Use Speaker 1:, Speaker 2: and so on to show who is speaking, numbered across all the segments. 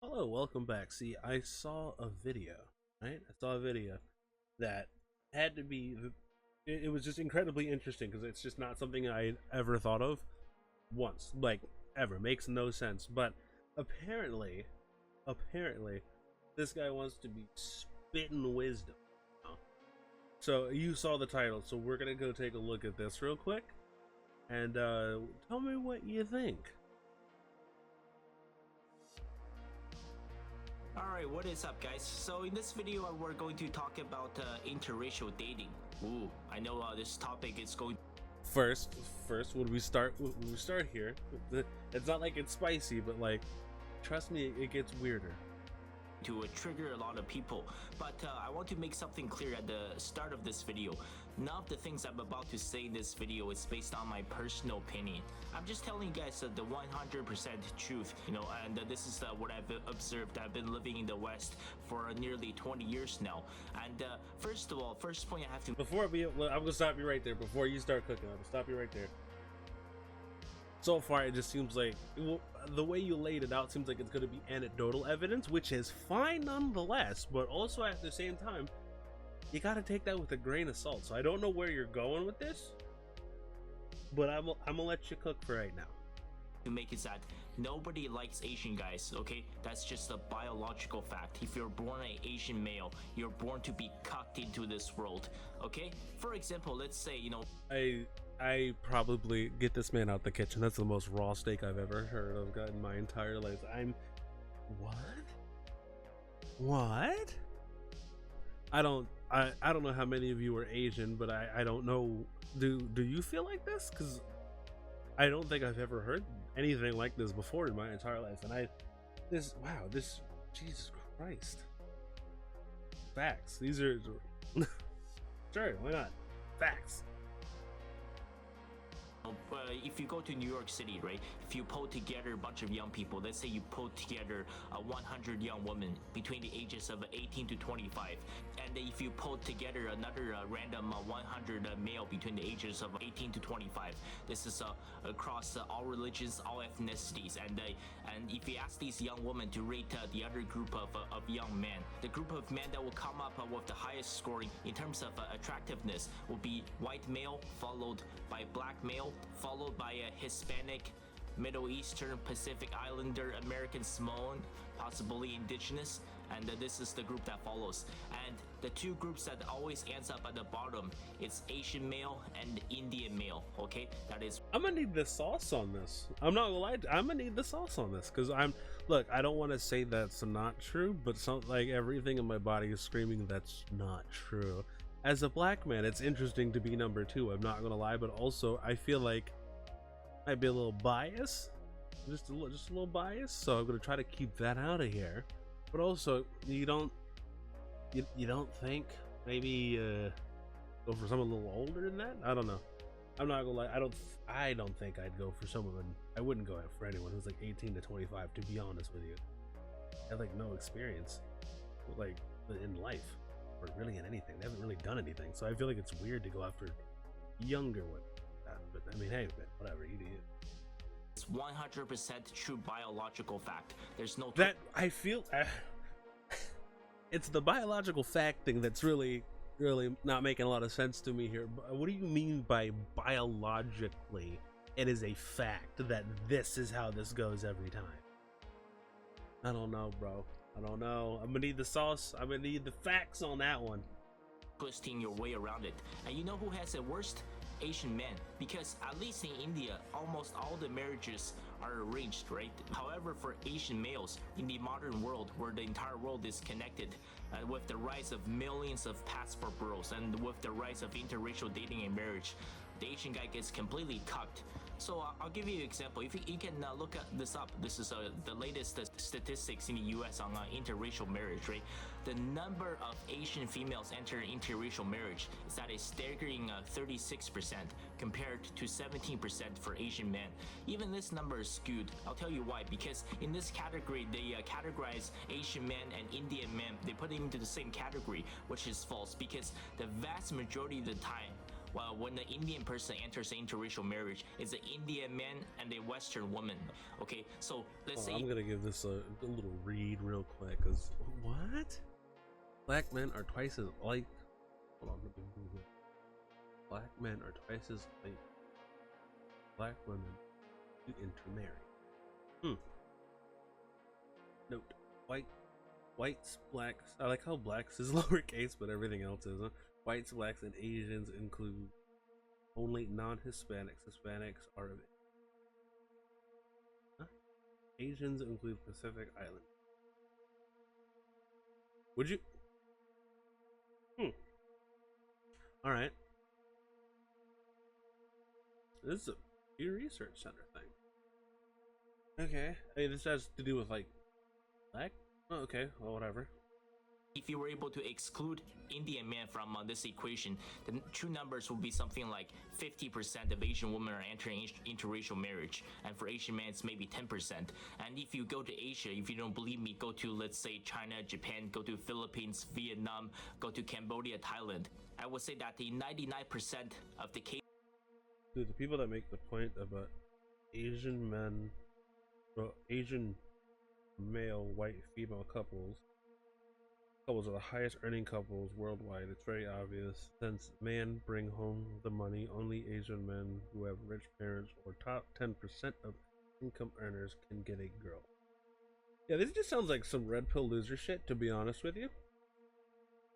Speaker 1: Hello, welcome back. See, I saw a video, right? I saw a video that had to be, it was just incredibly interesting because it's just not something I ever thought of once, like ever. Makes no sense. But apparently, this guy wants to be spitting wisdom. So you saw the title, so we're gonna go take a look at this real quick and tell me what you think.
Speaker 2: Alright, what is up guys? So in this video we're going to talk about interracial dating. Ooh, I know this topic is going
Speaker 1: First, when we start here, it's not like it's spicy, but like, trust me, it gets weirder.
Speaker 2: to trigger a lot of people, but I want to make something clear at the start of this video. None of the things I'm about to say in this video is based on my personal opinion. I'm just telling you guys the 100% truth, and this is what I've observed. I've been living in the West for nearly 20 years now, and first of all, first point I have to...
Speaker 1: I'm gonna stop you right there. Before you start cooking, I'm gonna stop you right there. So far, it just seems like, the way you laid it out seems like it's going to be anecdotal evidence, which is fine nonetheless, but also at the same time, you got to take that with a grain of salt. So I don't know where you're going with this, but I'm going to let you cook for right now.
Speaker 2: To make it that nobody likes Asian guys, okay? That's just a biological fact. If you're born an Asian male, you're born to be cucked into this world, okay? For example, let's say,
Speaker 1: I probably get this man out the kitchen. That's the most raw steak I've ever heard of in my entire life. What? I don't know how many of you are Asian, but I don't know. Do you feel like this? Because I don't think I've ever heard anything like this before in my entire life. And Jesus Christ. Facts. These are sure, why not? Facts.
Speaker 2: If you go to New York City, right, if you pull together a bunch of young people, let's say you pull together 100 young women between the ages of 18 to 25, and if you pull together another random 100 male between the ages of 18 to 25, this is across all religions, all ethnicities, and if you ask these young women to rate the other group of young men, the group of men that will come up with the highest scoring in terms of attractiveness will be white male, followed by black male, followed by a Hispanic, Middle Eastern, Pacific Islander, American Samoan, possibly indigenous, and this is the group that follows. And the two groups that always ends up at the bottom, it's Asian male and Indian male, okay? That is...
Speaker 1: I'm gonna need the sauce on this. I'm not gonna lie, I'm gonna need the sauce on this, because look, I don't want to say that's not true, but like everything in my body is screaming that's not true. As a black man, it's interesting to be number two, I'm not gonna lie, but also I feel like I'd be a little biased, just a little biased, so I'm gonna try to keep that out of here. But also, you don't think maybe go for someone a little older than that? I don't know. I'm not gonna lie, I don't think I'd go for someone. I wouldn't go for anyone who's like 18 to 25, to be honest with you. I have like no experience, like in life. Or really in anything. They haven't really done anything, so I feel like it's weird to go after younger women. But I mean, hey, whatever, you do you.
Speaker 2: It's 100% true biological fact. There's no...
Speaker 1: That, I feel... it's the biological fact thing that's really not making a lot of sense to me here. What do you mean by biologically it is a fact that this is how this goes every time? I don't know, bro. I don't know. I'm gonna need the sauce. I'm gonna need the facts on that one.
Speaker 2: Twisting your way around it. And you know who has the worst? Asian men. Because at least in India, almost all the marriages are arranged, right? However, for Asian males in the modern world, where the entire world is connected, with the rise of millions of passport bureaus and with the rise of interracial dating and marriage, the Asian guy gets completely cucked. So I'll give you an example. If you can look this up, this is the latest statistics in the US on interracial marriage, right? The number of Asian females enter interracial marriage is at a staggering 36% compared to 17% for Asian men. Even this number is skewed. I'll tell you why. Because in this category, they categorize Asian men and Indian men. They put them into the same category, which is false. Because the vast majority of the time, Well, when the Indian person enters an interracial marriage, it's an Indian man and a Western woman. Okay, so let's say
Speaker 1: I'm gonna give this a little read real quick. Cause what? Black men are twice as like. Hold on, let me move it. Black men are twice as like black women to intermarry. Note: whites, blacks. I like how blacks is lowercase, but everything else is. Huh? Whites, blacks, and Asians include only non-Hispanics. Hispanics are of Asians include Pacific Island. Would you? All right. This is a Pew Research Center thing. Okay. Hey, this has to do with like black. Oh, okay. Well, whatever.
Speaker 2: if you were able to exclude Indian men from this equation, the true numbers would be something like 50% of Asian women are entering interracial marriage, and for Asian men it's maybe 10%. And if you go to Asia, if you don't believe me, go to, let's say, China, Japan, go to Philippines, Vietnam, go to Cambodia, Thailand. I would say that the 99% of the cases.
Speaker 1: Dude, the people that make the point about Asian men, well, Asian male, white, female couples are the highest earning couples worldwide. It's very obvious. Since men bring home the money, only Asian men who have rich parents or top 10% of income earners can get a girl. Yeah, this just sounds like some red pill loser shit, to be honest with you.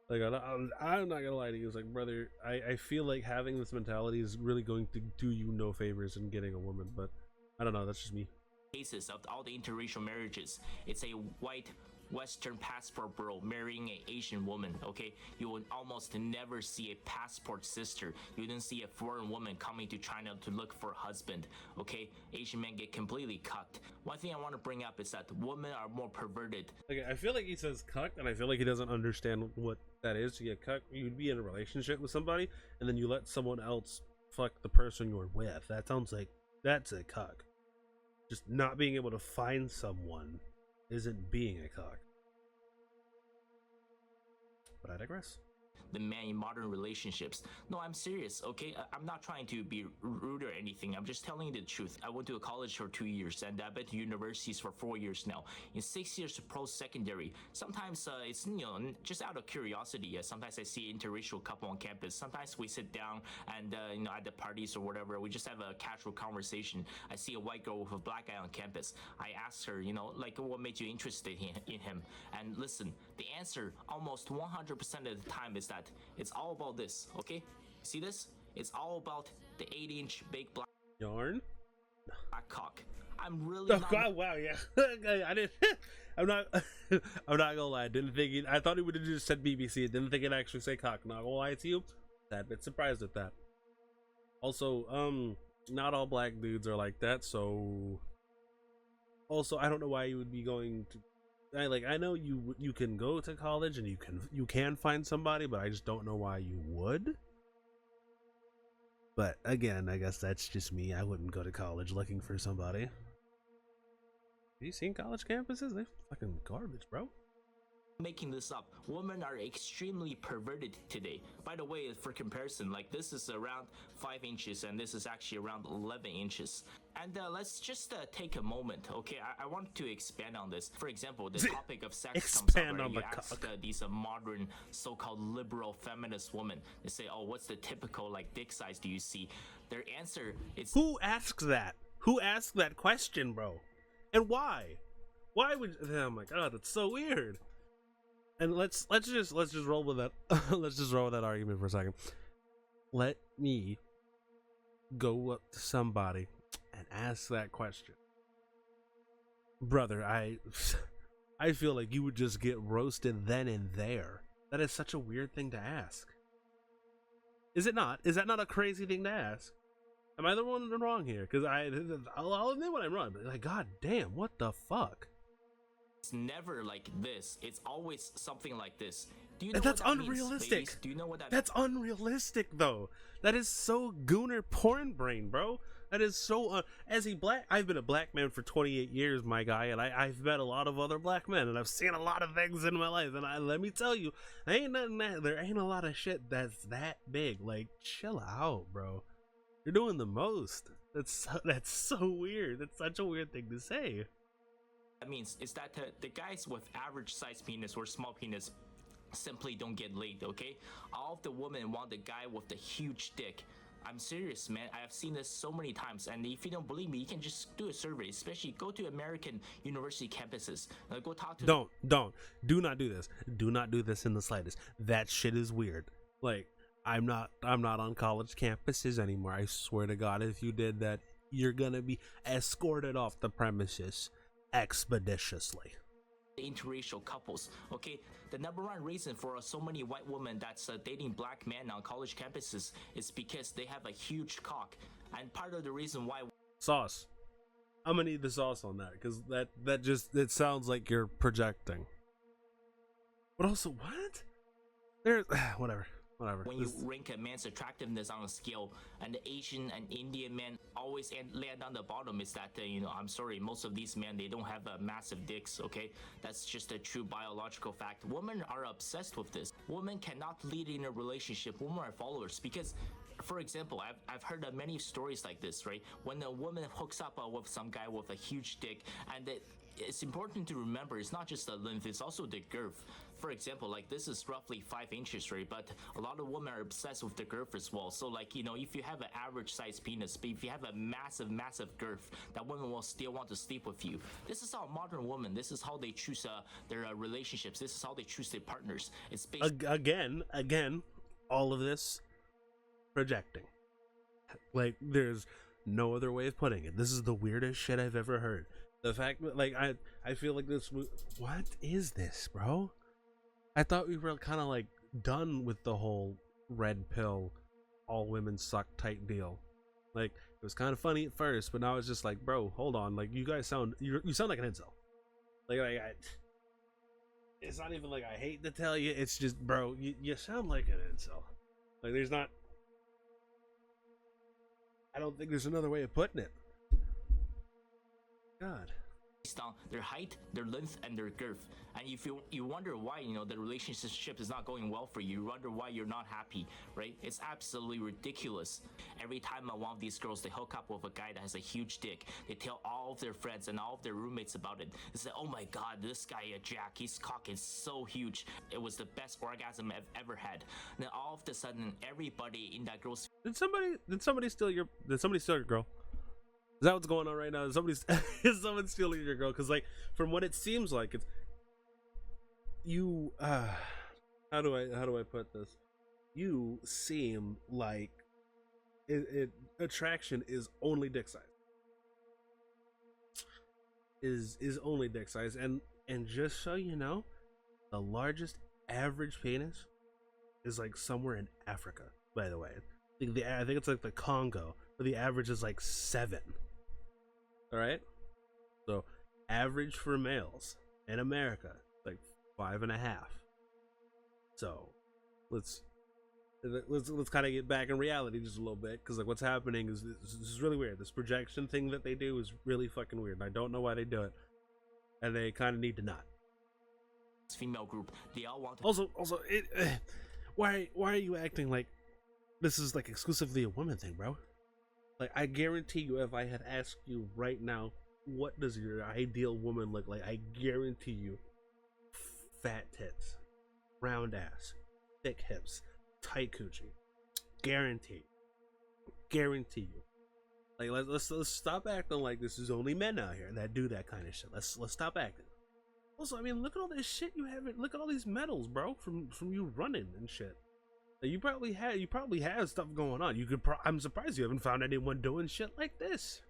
Speaker 1: Like, I'm not gonna lie to you. It's like, brother, I feel like having this mentality is really going to do you no favors in getting a woman, but I don't know, that's just me.
Speaker 2: Cases of all the interracial marriages, it's a white Western passport bro marrying an Asian woman. Okay, you will almost never see a passport sister. You don't see a foreign woman coming to China to look for a husband. Okay, Asian men get completely cucked. One thing I want to bring up is that women are more perverted.
Speaker 1: Okay, I feel like he says cucked, and I feel like he doesn't understand what that is to get cucked. You'd be in a relationship with somebody, and then you let someone else fuck the person you're with. That sounds like that's a cuck. Just not being able to find someone isn't being a cock. But I digress.
Speaker 2: The man in modern relationships. No, I'm serious, okay? I'm not trying to be rude or anything. I'm just telling you the truth. I went to a college for 2 years, and I've been to universities for 4 years now. In 6 years of post-secondary, sometimes it's, just out of curiosity. Sometimes I see an interracial couple on campus. Sometimes we sit down and, at the parties or whatever, we just have a casual conversation. I see a white girl with a black guy on campus. I ask her, what made you interested in him? And listen, the answer almost 100% of the time is that it's all about this, okay? See this? It's all about the 8-inch big black
Speaker 1: yarn
Speaker 2: cock. I'm really not.
Speaker 1: God, wow, yeah. I didn't. I'm not. I'm not gonna lie. I didn't think. I thought he would have just said BBC. I didn't think it'd actually say cock. Not gonna lie to you. That bit surprised at that. Also, not all black dudes are like that. So, also, I don't know why you would be going to. I know you can go to college and you can find somebody, but I just don't know why you would. But again, I guess that's just me. I wouldn't go to college looking for somebody. Have you seen college campuses? They're fucking garbage, bro.
Speaker 2: Making this up. Women are extremely perverted today. By the way, for comparison, this is around 5 inches and this is actually around 11 inches. And let's just take a moment, okay? I want to expand on this. For example, the topic of sex comes up, right? You ask these modern so-called liberal feminist women. They say, oh, what's the typical dick size do you see? Their answer is...
Speaker 1: Who asks that? Who asks that question, bro? And why? Why would... Oh my god, that's so weird. And let's just roll with that. Let's just roll with that argument for a second. Let me go up to somebody and ask that question, brother. I feel like you would just get roasted then and there. That is such a weird thing to ask. Is it not? Is that not a crazy thing to ask? Am I the one wrong here? Because I'll admit when I'm wrong. But god damn, what the fuck?
Speaker 2: It's never like this. It's always something like this. Do you know
Speaker 1: that's
Speaker 2: what that
Speaker 1: unrealistic.
Speaker 2: Means, do you know what that
Speaker 1: That's unrealistic though. That is so gooner porn brain, bro. That is so I've been a black man for 28 years, my guy, and I've met a lot of other black men, and I've seen a lot of things in my life, and let me tell you, there ain't a lot of shit that's that big. Like, chill out, bro. You're doing the most. That's so weird. That's such a weird thing to say.
Speaker 2: That means is that the guys with average size penis or small penis simply don't get laid, okay? All of the women want the guy with the huge dick. I'm serious, man. I have seen this so many times, and if you don't believe me, you can just do a survey. Especially go to American university campuses. Go talk to.
Speaker 1: Do not do this. Do not do this in the slightest. That shit is weird. Like, I'm not on college campuses anymore. I swear to God, if you did that, you're gonna be escorted off the premises expeditiously.
Speaker 2: Interracial couples, okay? The number one reason for so many white women that's dating black men on college campuses is because they have a huge cock, and part of the reason why.
Speaker 1: Sauce. I'm gonna need the sauce on that, because that just, it sounds like you're projecting. But also, what? There's whatever.
Speaker 2: When you rank a man's attractiveness on a scale, and the Asian and Indian men always land on the bottom, is that I'm sorry, most of these men, they don't have massive dicks, okay? That's just a true biological fact. Women are obsessed with this. Women cannot lead in a relationship. Women are followers because, for example, I've heard of many stories like this, right? When a woman hooks up with some guy with a huge dick, and it's important to remember it's not just the length, it's also the girth. For example, like this is roughly 5 inches, right? But a lot of women are obsessed with the girth as well. So like, if you have an average size penis, but if you have a massive girth, that women will still want to sleep with you. This is how modern women, this is how they choose their relationships. This is how they choose their partners. It's based
Speaker 1: again, all of this projecting. Like, there's no other way of putting it. This is the weirdest shit I've ever heard. The fact that, like, I feel like this. What is this, bro? I thought we were kind of like done with the whole red pill, all women suck type deal. Like, it was kind of funny at first, but now it's just like, bro, hold on. Like, you guys you sound like an incel. Like it's not even like I hate to tell you. It's just, bro, you sound like an incel. Like, there's not. I don't think there's another way of putting it. God.
Speaker 2: Based on their height, their length, and their girth. And if you wonder why the relationship is not going well for you, you wonder why you're not happy, right? It's absolutely ridiculous. Every time one of these girls, they hook up with a guy that has a huge dick, they tell all of their friends and all of their roommates about it. They say, oh my god, this guy Jack, his cock is so huge, it was the best orgasm I've ever had. And then all of a sudden, everybody in that girl's
Speaker 1: Did somebody steal your girl? Is that what's going on right now? Is someone stealing your girl? Because, like, from what it seems like, it's you. How do I put this? You seem like attraction is only dick size. Is only dick size, and just so you know, the largest average penis is like somewhere in Africa. By the way, I think it's like the Congo, where the average is like 7. All right, so average for males in America like 5.5. So let's kind of get back in reality just a little bit, because like what's happening is this is really weird. This projection thing that they do is really fucking weird, and I don't know why they do it, and they kind of need to not.
Speaker 2: Female group, they all want to.
Speaker 1: Also, why are you acting like this is like exclusively a woman thing, bro? Like, I guarantee you, if I had asked you right now, what does your ideal woman look like? I guarantee you, fat tits, round ass, thick hips, tight coochie. Guarantee you. Like, let's stop acting like this is only men out here that do that kind of shit. Let's stop acting. Also, I mean, look at all this shit you have. Look at all these medals, bro, from you running and shit. You probably have stuff going on. I'm surprised you haven't found anyone doing shit like this.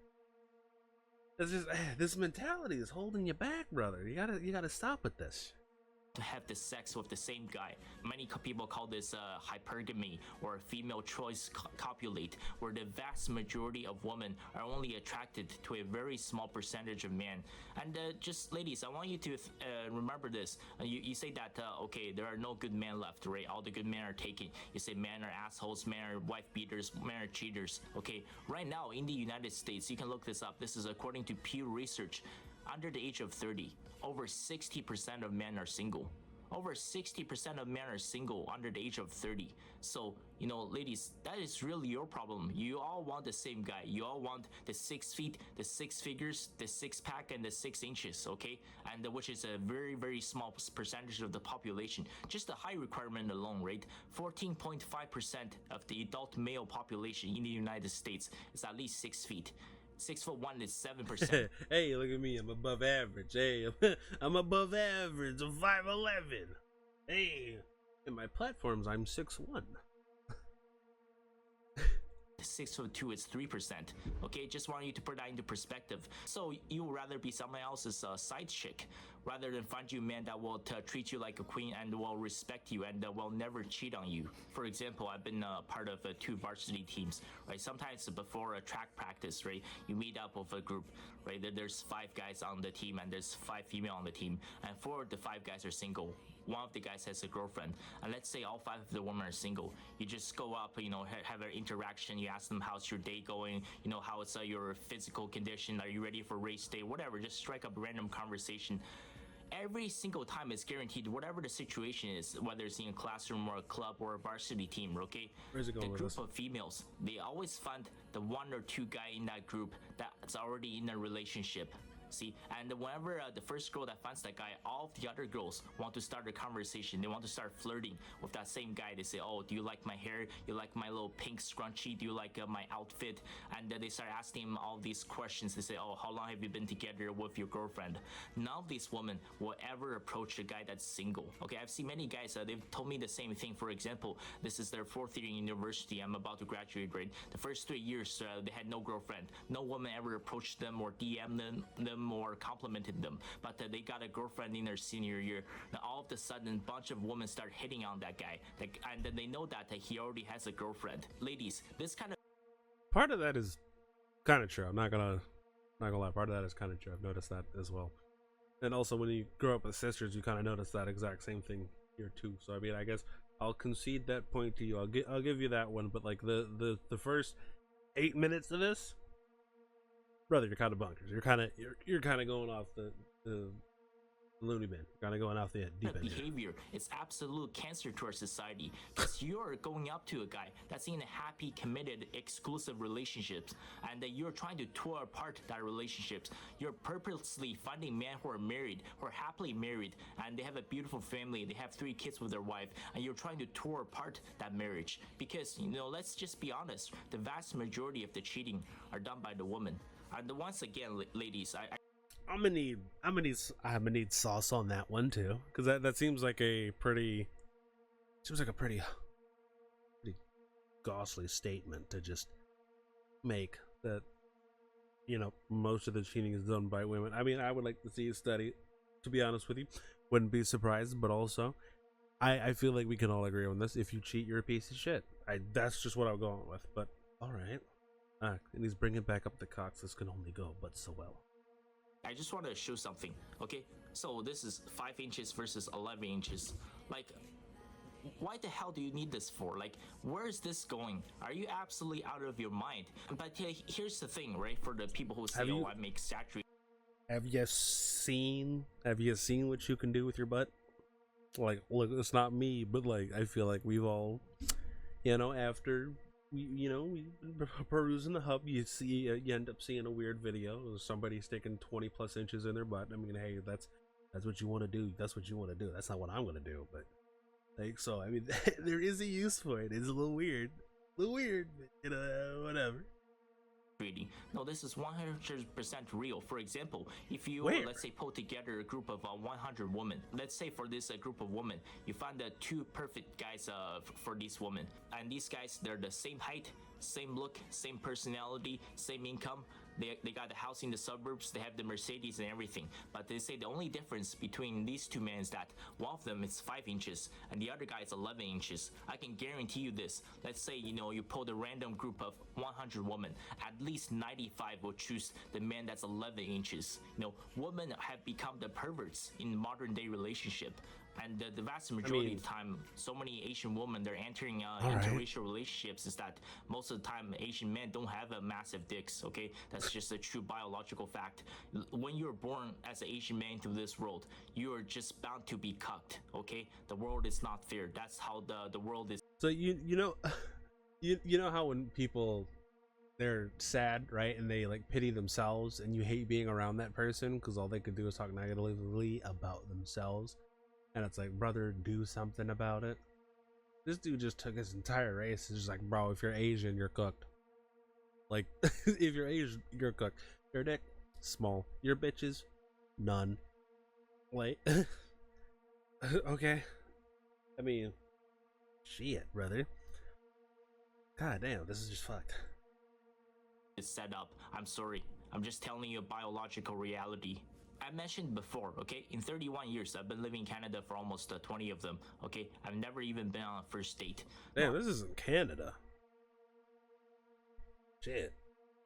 Speaker 1: It's just this mentality is holding you back, brother. You gotta stop with this.
Speaker 2: to have the sex with the same guy. Many people call this hypergamy or female choice copulate, where the vast majority of women are only attracted to a very small percentage of men. And just ladies, I want you to remember this. You say that okay, there are no good men left, right? All the good men are taken. You say men are assholes, men are wife beaters, men are cheaters. Okay, right now in the United States, you can look this up. This is according to Pew Research. Under the age of 30, over 60% of men are single. Over 60% of men are single under the age of 30. So, ladies, that is really your problem. You all want the same guy. You all want the 6 feet, the 6 figures, the 6-pack, and the 6 inches, okay? And which is a very, very small percentage of the population. Just the height requirement alone, right? 14.5% of the adult male population in the United States is at least 6 feet. 6'1" is 7%.
Speaker 1: Hey, look at me. I'm above average. Hey, I'm above average. I'm 5'11". Hey, in my platforms, I'm 6'1".
Speaker 2: 6'2" is 3%. Okay, just want you to put that into perspective. So you would rather be someone else's side chick rather than find you a man that will treat you like a queen and will respect you and will never cheat on you. For example, I've been part of 2 varsity teams, right? Sometimes before a track practice, right, you meet up with a group, right? There's 5 guys on the team and there's 5 female on the team, and 4 of the 5 guys are single. One of the guys has a girlfriend, and let's say all 5 of the women are single. You just go up, have an interaction. You ask them, how's your day going? How is your physical condition? Are you ready for race day? Whatever, just strike up a random conversation. Every single time it's guaranteed, whatever the situation is, whether it's in a classroom or a club or a varsity team, okay?
Speaker 1: Where's it going with
Speaker 2: the
Speaker 1: this?
Speaker 2: group of females, they always find the 1 or 2 guy in that group that's already in a relationship. See, and whenever the first girl that finds that guy, all of the other girls want to start a conversation. They want to start flirting with that same guy. They say, oh, do you like my hair? You like my little pink scrunchie? Do you like my outfit? And they start asking him all these questions. They say, oh, how long have you been together with your girlfriend? None of these women will ever approach a guy that's single. Okay, I've seen many guys, they've told me the same thing. For example, this is their 4th year in university. I'm about to graduate, right? The first 3 years, they had no girlfriend. No woman ever approached them or DM'd them or complimented them, but they got a girlfriend in their senior year. Now all of a sudden, a bunch of women start hitting on that guy, and then they know that he already has a girlfriend. Ladies, this kind of
Speaker 1: part of that is kind of true. I'm not gonna lie. Part of that is kind of true. I've noticed that as well. And also, when you grow up with sisters, you kind of notice that exact same thing here too. So I mean, I guess I'll concede that point to you. I'll give you that one. But like the first 8 minutes of this, brother, you're kind of bonkers. You're kind of going off the loony bin. Kind of going off the deep end.
Speaker 2: Behavior is absolute cancer to our society, because you're going up to a guy that's in a happy, committed, exclusive relationships, and that you're trying to tear apart that relationships. You're purposely finding men who are married, who are happily married, and they have a beautiful family. They have 3 kids with their wife, and you're trying to tear apart that marriage. Because let's just be honest, the vast majority of the cheating are done by the woman. And once again, ladies,
Speaker 1: I'm gonna need sauce on that one too, because that seems like a pretty ghastly statement to just make, that most of the cheating is done by women. I mean, I would like to see a study, to be honest with you. Wouldn't be surprised, but also I feel like we can all agree on this. If you cheat, you're a piece of shit. That's just what I'm going with. But all right. And he's bringing back up the cocks. This can only go but so well.
Speaker 2: I just want to show something, okay? So this is 5 inches versus 11 inches. Like, why the hell do you need this for? Like, where is this going? Are you absolutely out of your mind? But here's the thing, right? For the people who say, I'm exaggerating.
Speaker 1: Have you seen what you can do with your butt? Like, look, it's not me, but like, I feel like we've all, after we perusing the hub, you end up seeing a weird video of somebody sticking 20 plus inches in their butt. I mean, hey, that's what you want to do. That's what you want to do. That's not what I'm going to do, but like, so I mean, there is a use for it. It's a little weird, but, whatever.
Speaker 2: No, this is 100% real. For example, if you let's say pull together a group of 100 women, let's say for this group of women, you find the 2 perfect guys for these women, and these guys, they're the same height, same look, same personality, same income. They got the house in the suburbs, they have the Mercedes and everything. But they say the only difference between these two men is that one of them is 5 inches and the other guy is 11 inches. I can guarantee you this. Let's say, you pull a random group of 100 women, at least 95 will choose the man that's 11 inches. Women have become the perverts in modern day relationship. And the vast majority of the time, so many Asian women, they're entering interracial relationships is that most of the time Asian men don't have a massive dicks, okay? That's just a true biological fact. When you're born as an Asian man into this world, you are just bound to be cucked, okay? The world is not fair. That's how the world is.
Speaker 1: So you know how when people, they're sad, right, and they like pity themselves, and you hate being around that person because all they could do is talk negatively about themselves. And it's like, brother, do something about it. This dude just took his entire race. It's just like, bro, if you're Asian, you're cooked. Like, if you're Asian, you're cooked. Your dick, small. Your bitches, none. Like, okay. I mean, shit, brother. God damn, this is just fucked.
Speaker 2: Is set up. I'm sorry. I'm just telling you a biological reality. I mentioned before, okay, in 31 years, I've been living in Canada for almost 20 of them, okay? I've never even been on a first date.
Speaker 1: Damn, this isn't Canada. Shit.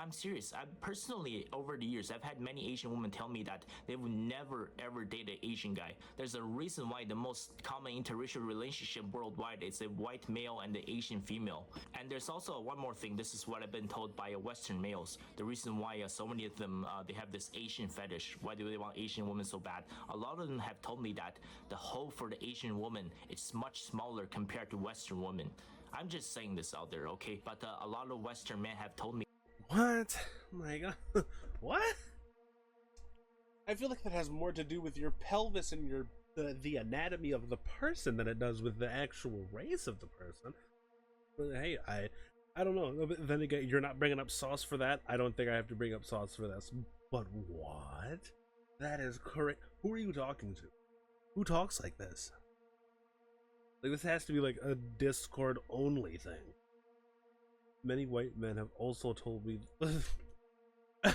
Speaker 2: I'm serious. I personally, over the years, I've had many Asian women tell me that they would never ever date an Asian guy. There's a reason why the most common interracial relationship worldwide is a white male and the Asian female. And there's also one more thing. This is what I've been told by Western males. The reason why so many of them, they have this Asian fetish. Why do they want Asian women so bad? A lot of them have told me that the hole for the Asian woman is much smaller compared to Western women. I'm just saying this out there, okay? But a lot of Western men have told me.
Speaker 1: What? Oh my god. What? I feel like that has more to do with your pelvis and your the anatomy of the person than it does with the actual race of the person. But hey, I don't know. But then again, you're not bringing up sauce for that. I don't think I have to bring up sauce for this. But what? That is correct. Who are you talking to? Who talks like this? Like, this has to be like a Discord only thing. Many white men have also told me I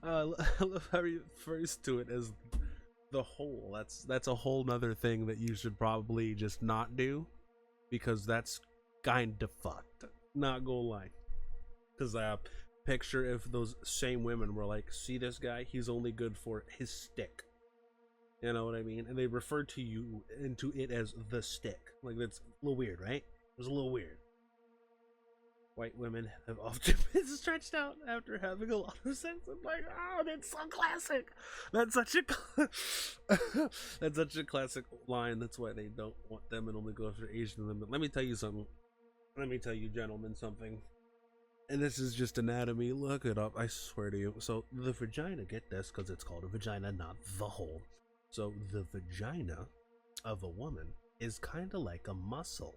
Speaker 1: love how you first to it as the whole. That's a whole nother thing that you should probably just not do, because that's kind of fucked. Not gonna lie. Because picture if those same women were like, see this guy, he's only good for his stick. You know what I mean? And they refer to you into it as the stick. Like, that's a little weird, right? It was a little weird. White women have often been stretched out after having a lot of sex. I'm like, oh, that's so classic. That's such a classic line. That's why they don't want them and only go after Asian women. Let me tell you something. Let me tell you, gentlemen, something. And this is just anatomy. Look it up. I swear to you. So the vagina, get this, because it's called a vagina, not the hole. So the vagina of a woman is kind of like a muscle.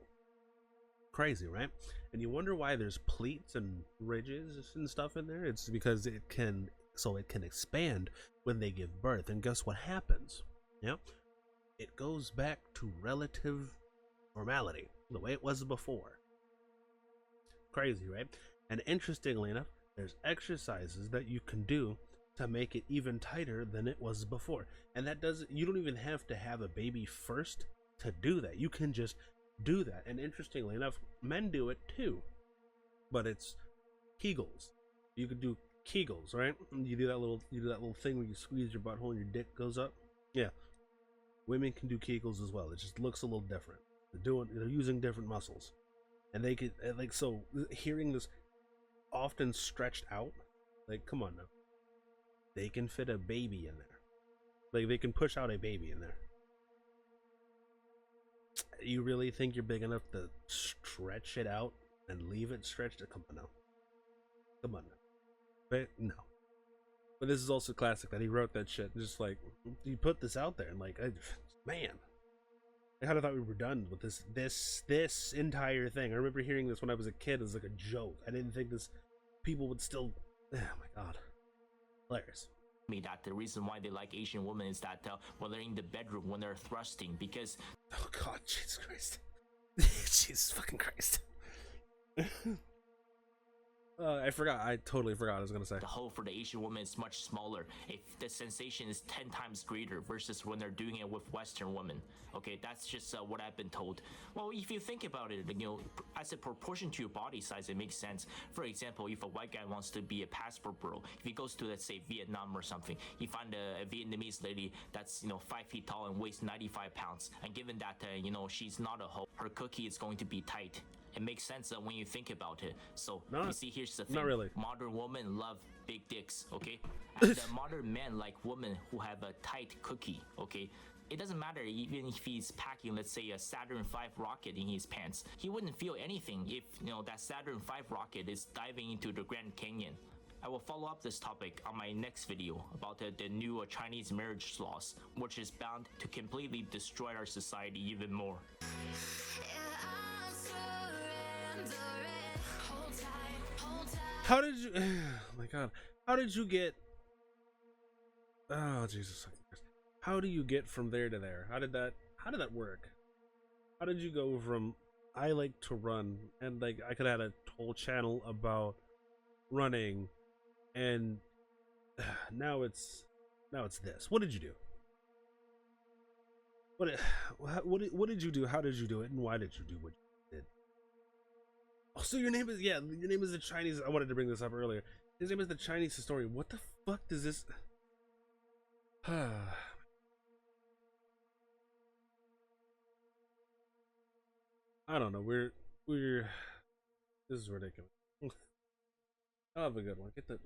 Speaker 1: Crazy, right? And you wonder why there's pleats and ridges and stuff in there. It's because it can expand when they give birth. And guess what happens? Yeah, it goes back to relative normality, the way it was before. Crazy, right? And interestingly enough, there's exercises that you can do to make it even tighter than it was before. And that doesn't, you don't even have to have a baby first to do that. You can just do that. And interestingly enough, men do it too, but it's Kegels. You could do Kegels, right? You do that little thing where you squeeze your butthole and your dick goes up. Yeah, women can do Kegels as well. It just looks a little different. They're using different muscles, and they could, like, so hearing this often stretched out, like, come on now, they can fit a baby in there. Like, they can push out a baby in there. You really think you're big enough to stretch it out and leave it stretched? Come on now. Come on now. But no. But this is also classic that he wrote that shit. Just like, he put this out there and like, man. I kind of thought we were done with this entire thing. I remember hearing this when I was a kid as like a joke. I didn't think people would still, oh my god. Hilarious.
Speaker 2: Me that the reason why they like Asian women is that when they're in the bedroom, when they're thrusting, because
Speaker 1: oh god, Jesus Christ. Jesus fucking Christ. I forgot. I totally forgot what I was gonna say.
Speaker 2: The hole for the Asian woman is much smaller. If the sensation is 10 times greater versus when they're doing it with Western women. Okay, that's just what I've been told. Well, if you think about it, as a proportion to your body size, it makes sense. For example, if a white guy wants to be a passport bro, if he goes to, let's say, Vietnam or something, he find a Vietnamese lady that's 5 feet tall and weighs 95 pounds, and given that she's not a hoe, her cookie is going to be tight. It makes sense when you think about it. So you see, here's the thing.
Speaker 1: Not really.
Speaker 2: Modern women love big dicks, okay? And the modern men like women who have a tight cookie, okay? It doesn't matter even if he's packing, let's say, a Saturn V rocket in his pants. He wouldn't feel anything if that Saturn V rocket is diving into the Grand Canyon. I will follow up this topic on my next video about the new Chinese marriage laws, which is bound to completely destroy our society even more.
Speaker 1: How did you? Oh my God! How did you get? Oh Jesus! How do you get from there to there? How did that work? How did you go from I like to run and like I could have had a whole channel about running, and now it's this. What did you do? What did you do? How did you do it? And why did you do what you did? Oh, so your name is the Chinese. I wanted to bring this up earlier. His name is the Chinese historian. What the fuck does this? I don't know. We're this is ridiculous. I'll have a good one. Get the